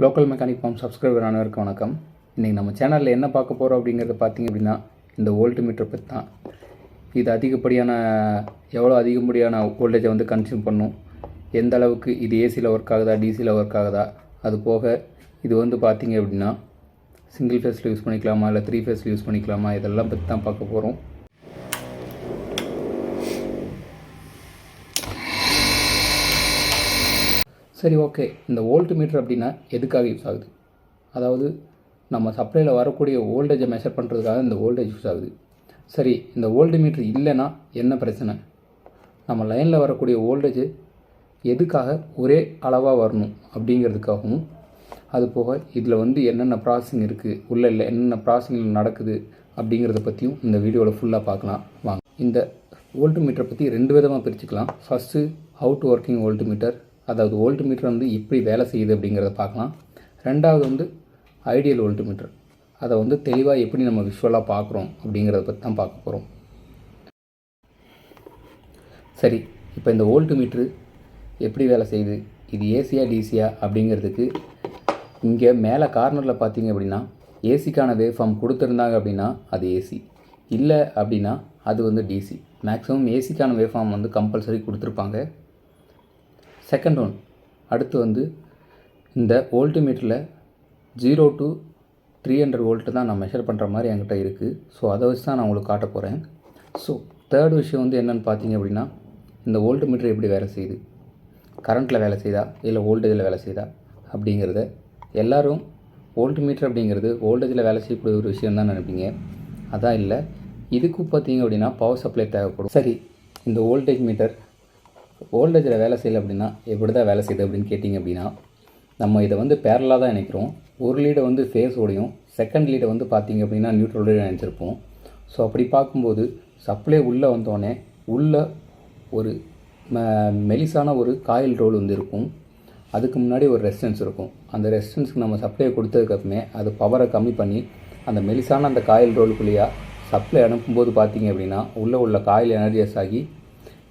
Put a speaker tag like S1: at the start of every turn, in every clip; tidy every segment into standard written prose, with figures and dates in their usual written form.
S1: Local mechanic form subscriber அனைவருக்கும் வணக்கம். இன்றைக்கி நம்ம சேனலில் என்ன பார்க்க போகிறோம் அப்படிங்கிறத பார்த்திங்க அப்படின்னா இந்த வோல்ட் மீட்டர் பற்றி தான். இது எவ்வளோ அதிகப்படியான வோல்டேஜை வந்து கன்சியூம் பண்ணும், எந்த அளவுக்கு இது ஏசியில் ஒர்க் ஆகுதா டிசியில் ஒர்க் ஆகுதா, அது போக இது வந்து பார்த்திங்க அப்படின்னா சிங்கிள் ஃபேஸில் யூஸ் பண்ணிக்கலாமா இல்லை 3 ஃபேஸில் யூஸ் பண்ணிக்கலாமா, இதெல்லாம் பற்றி தான் பார்க்க போகிறோம். சரி, ஓகே. இந்த வோல்ட் மீட்டர் அப்படின்னா எதுக்காக யூஸ் ஆகுது? அதாவது நம்ம சப்ளையில் வரக்கூடிய வோல்டேஜை மெஷர் பண்ணுறதுக்காக இந்த வோல்டேஜ் யூஸ் ஆகுது. சரி, இந்த வோல்ட் மீட்டர் இல்லைன்னா என்ன பிரச்சனை? நம்ம லைனில் வரக்கூடிய வோல்டேஜ் எதுக்காக ஒரே அளவாக வரணும் அப்படிங்கிறதுக்காகவும், அது போக இதில் வந்து என்னென்ன ப்ராசஸிங் இருக்குது, இல்லை என்னென்ன ப்ராசஸிங் நடக்குது அப்படிங்கிறத பற்றியும் இந்த வீடியோவில் ஃபுல்லாக பார்க்கலாம் வாங்க. இந்த வோல்ட் மீட்டரை பற்றி 2 விதமாக பிரிச்சுக்கலாம். First how to working volt metre, அதாவது வோல்ட் மீட்டர் வந்து எப்படி வேலை செய்யுது அப்படிங்கிறத பார்க்கலாம். ரெண்டாவது வந்து ஐடியல் வோல்ட் மீட்டர், அதை வந்து தெளிவாக எப்படி நம்ம விஷுவலாக பார்க்குறோம் அப்படிங்கிறத பற்றி தான் பார்க்க போகிறோம். சரி, இப்போ இந்த வோல்ட் மீட்ரு எப்படி வேலை செய்யுது, இது ஏசியா டிசியா அப்படிங்கிறதுக்கு இங்கே மேலே கார்னரில் பார்த்தீங்க அப்படின்னா ஏசிக்கான வேவ் ஃபார்ம் கொடுத்துருந்தாங்க அப்படின்னா அது ஏசி, இல்லை அப்படின்னா அது வந்து டிசி. மேக்ஸிமம் ஏசிக்கான வேவ் ஃபார்ம் வந்து கம்பல்சரி கொடுத்துருப்பாங்க. செகண்ட் ஒன், அடுத்து வந்து இந்த வோல்ட் மீட்டரில் 0 to 300 வோல்ட்டு தான் நான் மெஷர் பண்ணுற மாதிரி என்கிட்ட இருக்குது. ஸோ அதை வச்சு தான் நான் உங்களுக்கு காட்ட போகிறேன். ஸோ தேர்ட் விஷயம் வந்து என்னென்னு பார்த்தீங்க அப்படின்னா இந்த வோல்ட் மீட்டர் எப்படி வேலை செய்யுது, கரண்ட்டில் வேலை செய்யுதா இல்லை வோல்டேஜில் வேலை செய்யுதா அப்படிங்கிறத. எல்லோரும் வோல்ட் மீட்டர் அப்படிங்கிறது வோல்டேஜில் வேலை செய்யக்கூடிய ஒரு விஷயம் தான் நினைப்பீங்க. அதான் இல்லை, இதுக்கும் பார்த்தீங்க அப்படின்னா பவர் சப்ளை தேவைப்படும். சரி, இந்த வோல்டேஜ் மீட்டர் வோல்டேஜில் வேலை செய்யலை அப்படின்னா எப்படி தான் வேலை செய்யுது அப்படின்னு கேட்டிங்க அப்படின்னா, நம்ம இதை வந்து பேரலாக தான் இணைக்கிறோம். ஒரு லீடை வந்து ஃபேஸோடையும் செகண்ட் லீடை வந்து பார்த்திங்க அப்படின்னா நியூட்ரலோடையும் நினச்சிருப்போம். ஸோ அப்படி பார்க்கும்போது சப்ளை உள்ளே வந்தோடனே உள்ளே ஒரு மெலிசான ஒரு காயில் ரோல் வந்து இருக்கும். அதுக்கு முன்னாடி ஒரு ரெசிஸ்டன்ஸ் இருக்கும். அந்த ரெசிஸ்டன்ஸுக்கு நம்ம சப்ளையை கொடுத்ததுக்கப்புறமே அது பவரை கம்மி பண்ணி அந்த மெலிசான அந்த காயில் ரோலுக்குள்ளேயா சப்ளை அனுப்பும்போது பார்த்திங்க அப்படின்னா உள்ளே உள்ள காயில் எனர்ஜியஸ் ஆகி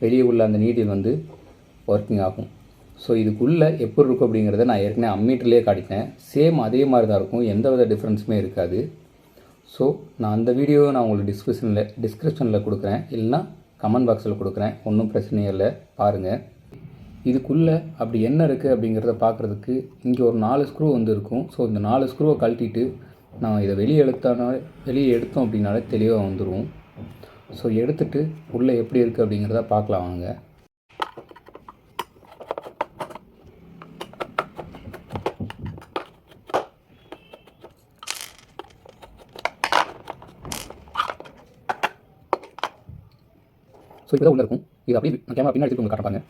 S1: வெளியே உள்ள அந்த நீடில் வந்து ஒர்க்கிங் ஆகும். ஸோ இதுக்குள்ளே எப்படி இருக்கும் அப்படிங்கிறத நான் ஏற்கனவே அம்மீட்டர்லேயே காட்டிட்டேன். சேம் அதே மாதிரி தான் இருக்கும், எந்த வித டிஃப்ரென்ஸுமே இருக்காது. ஸோ நான் அந்த வீடியோவை நான் உங்களுக்கு டிஸ்கிரிப்ஷனில் கொடுக்குறேன், இல்லைனா கமெண்ட் பாக்ஸில் கொடுக்குறேன், ஒன்றும் பிரச்சனையே இல்லை, பாருங்கள். இதுக்குள்ளே அப்படி என்ன இருக்குது அப்படிங்கிறத பார்க்குறதுக்கு இங்கே ஒரு 4 ஸ்க்ரூ வந்து இருக்கும். ஸோ இந்த 4 ஸ்க்ரூவை கழட்டிட்டு நான் இதை வெளியே எடுத்தோம் அப்படின்னாலே தெளிவாக வந்துடும். ஸோ எடுத்துகிட்டு உள்ளே எப்படி இருக்குது அப்படிங்கிறத பார்க்கலாம் வாங்க. ஸோ இப்போ தான் உள்ளே இருக்கும். இது அப்படியே நான் கேமரா பின்னாடி எடுத்துகிட்டு உங்களுக்கு காட்டுறாங்க.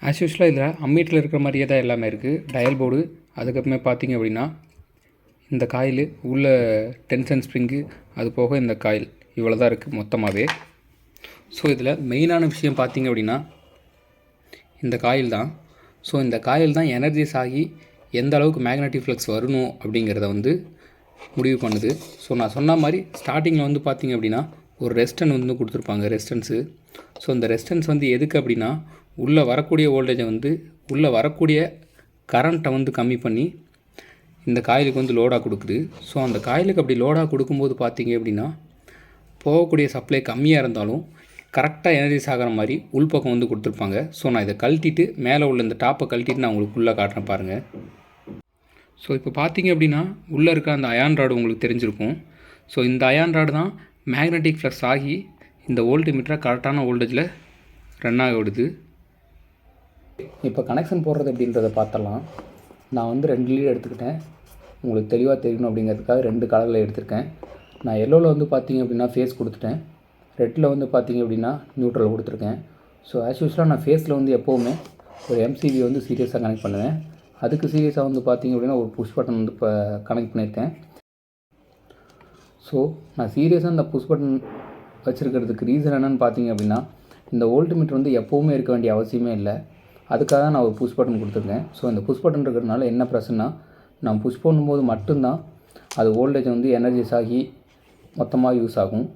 S1: ஆஸ் யூஸ்வலாக இதில் அம்மீட்டரில் இருக்கிற மாதிரியே தான் எல்லாமே இருக்குது. டயல் போர்டு, அதுக்கப்புறமே பார்த்திங்க அப்படின்னா இந்த காயில் உள்ள டென்ஷன் ஸ்ப்ரிங்கு, அது போக இந்த காயில், இவ்வளோ தான் இருக்குது மொத்தமாகவே. ஸோ இதில் மெயினான விஷயம் பார்த்திங்க அப்படின்னா இந்த காயில் தான். ஸோ இந்த காயில் தான் எனர்ஜிஸ் ஆகி எந்த அளவுக்கு மேக்னெட்டிக் ஃப்ளக்ஸ் வரணும் அப்படிங்கிறத வந்து முடிவு பண்ணுது. ஸோ நான் சொன்ன மாதிரி ஸ்டார்டிங்கில் வந்து பார்த்திங்க அப்படின்னா ஒரு ரெசிஸ்டன்ஸ் வந்து கொடுத்துருப்பாங்க, ரெசிஸ்டன்ஸு. ஸோ இந்த ரெசிஸ்டன்ஸ் வந்து எதுக்கு அப்படின்னா உள்ளே வரக்கூடிய வோல்டேஜை வந்து உள்ளே வரக்கூடிய கரண்ட்டை வந்து கம்மி பண்ணி இந்த காயிலுக்கு வந்து லோடாக கொடுக்குது. ஸோ அந்த காயிலுக்கு அப்படி லோடாக கொடுக்கும்போது பார்த்திங்க அப்படின்னா போகக்கூடிய சப்ளை கம்மியாக இருந்தாலும் கரெக்டாக எனர்ஜிஸ் ஆகிற மாதிரி உள்பக்கம் வந்து கொடுத்துருப்பாங்க. ஸோ நான் இதை கழட்டிட்டு மேலே உள்ள இந்த டாப்பை கழட்டிட்டு நான் உங்களுக்கு உள்ளே காட்டுறேன் பாருங்கள். ஸோ இப்போ பார்த்திங்க அப்படின்னா உள்ளே இருக்க அந்த அயான் ராடு உங்களுக்கு தெரிஞ்சிருக்கும். ஸோ இந்த அயான் ராடு தான் மேக்னெட்டிக் ஃப்ளக்ஸ் ஆகி இந்த வோல்ட் மீட்டரை கரெக்டான வோல்டேஜில் ரன் ஆக விடுது. இப்போ கனெக்ஷன் போடுறது அப்படின்றத பார்த்தலாம். நான் வந்து 2 லீடு எடுத்துக்கிட்டேன், உங்களுக்கு தெளிவாக தெரியணும் அப்படிங்கிறதுக்காக 2 கலரில் எடுத்திருக்கேன். நான் எல்லோவில் வந்து பார்த்திங்க அப்படின்னா ஃபேஸ் கொடுத்துட்டேன், ரெட்டில் வந்து பார்த்திங்க அப்படின்னா நியூட்ரல் கொடுத்துருக்கேன். ஸோ ஆஸ் யூஸ்வலாக நான் ஃபேஸில் வந்து எப்போவுமே ஒரு எம்சிபி வந்து சீரியஸாக கனெக்ட் பண்ணுவேன். அதுக்கு சீரியஸாக வந்து பார்த்திங்க அப்படின்னா ஒரு புஷ் பட்டன் வந்து இப்போ கனெக்ட் பண்ணியிருக்கேன். ஸோ நான் சீரியஸாக இந்த புஷ் பட்டன் வச்சுருக்கிறதுக்கு ரீசன் என்னென்னு பார்த்திங்க அப்படின்னா இந்த வோல்ட் மீட்டர் வந்து எப்போவுமே இருக்க வேண்டிய அவசியமே இல்லை. அதுக்காக தான் நான் ஒரு புஷ் பட்டன் கொடுத்துருக்கேன். ஸோ இந்த புஷ் பட்டன் இருக்கிறதுனால என்ன பிரச்சனைனா, நான் புஷ் பண்ணும்போது மட்டும்தான் அது வோல்டேஜ் வந்து எனர்ஜிஸ் ஆகி மொத்தமாக யூஸ் ஆகும்.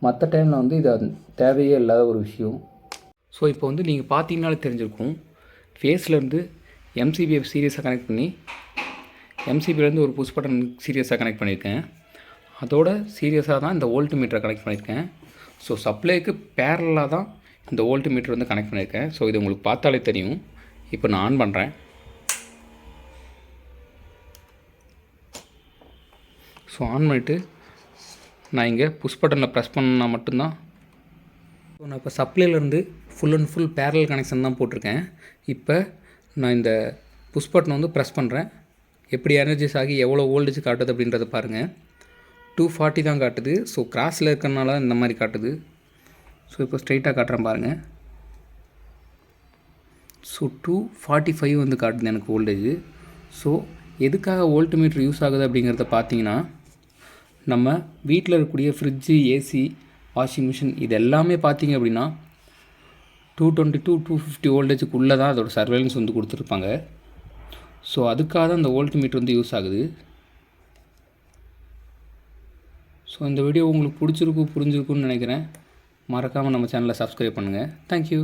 S1: மற்ற டைமில் வந்து இது தேவையே இல்லாத ஒரு விஷயம். ஸோ இப்போ வந்து நீங்கள் பார்த்தீங்கனாலே தெரிஞ்சிருக்கும், ஃபேஸ்லேருந்து எம்சிபிஎஃப் சீரியஸாக கனெக்ட் பண்ணி எம்சிபிலேருந்து ஒரு புஷ் பட்டன் சீரியஸாக கனெக்ட் பண்ணியிருக்கேன். அதோட சீரியஸாக தான் இந்த வோல்ட் மீட்டரை கனெக்ட் பண்ணியிருக்கேன். ஸோ சப்ளைக்கு பேரலாக தான் இந்த வோல்ட் மீட்டர் வந்து கனெக்ட் பண்ணியிருக்கேன். ஸோ இது உங்களுக்கு பார்த்தாலே தெரியும். இப்போ நான் ஆன் பண்ணுறேன். ஸோ ஆன் பண்ணிவிட்டு நான் இங்கே புஷ் பட்டனில் ப்ரெஸ் பண்ணால் மட்டும்தான். ஸோ நான் இப்போ சப்ளைலேருந்து full and full barrel connection தான் போட்டிருக்கேன். இப்போ நான் இந்த புஷ் பட்டனை வந்து ப்ரெஸ் பண்ணுறேன். எப்படி எனர்ஜிஸ் ஆகி எவ்வளோ வோல்டேஜ் காட்டுது அப்படின்றத பாருங்கள். 240 தான் காட்டுது. ஸோ கிராஸில் இருக்கிறனால இந்த மாதிரி காட்டுது. ஸோ இப்போ ஸ்ட்ரைட்டாக காட்டுறேன் பாருங்கள். ஸோ 245 வந்து காட்டுது எனக்கு வோல்டேஜ். ஸோ எதுக்காக வோல்ட் மீட்டர் யூஸ் ஆகுது அப்படிங்கிறத பார்த்தீங்கன்னா, நம்ம வீட்டில் இருக்கக்கூடிய ஃப்ரிட்ஜு, ஏசி, வாஷிங் மிஷின் இது எல்லாமே பார்த்திங்க அப்படின்னா 220 to 250 வோல்டேஜுக்குள்ளே தான் அதோட சர்வேலன்ஸ் வந்து கொடுத்துருப்பாங்க. ஸோ அதுக்காக தான் இந்த வோல்ட் மீட்டர் வந்து யூஸ் ஆகுது. ஸோ இந்த வீடியோ உங்களுக்கு புரிஞ்சிருக்குன்னு நினைக்கிறேன். மறக்காமல் நம்ம சேனலை சப்ஸ்கிரைப் பண்ணுங்கள். தேங்க்யூ.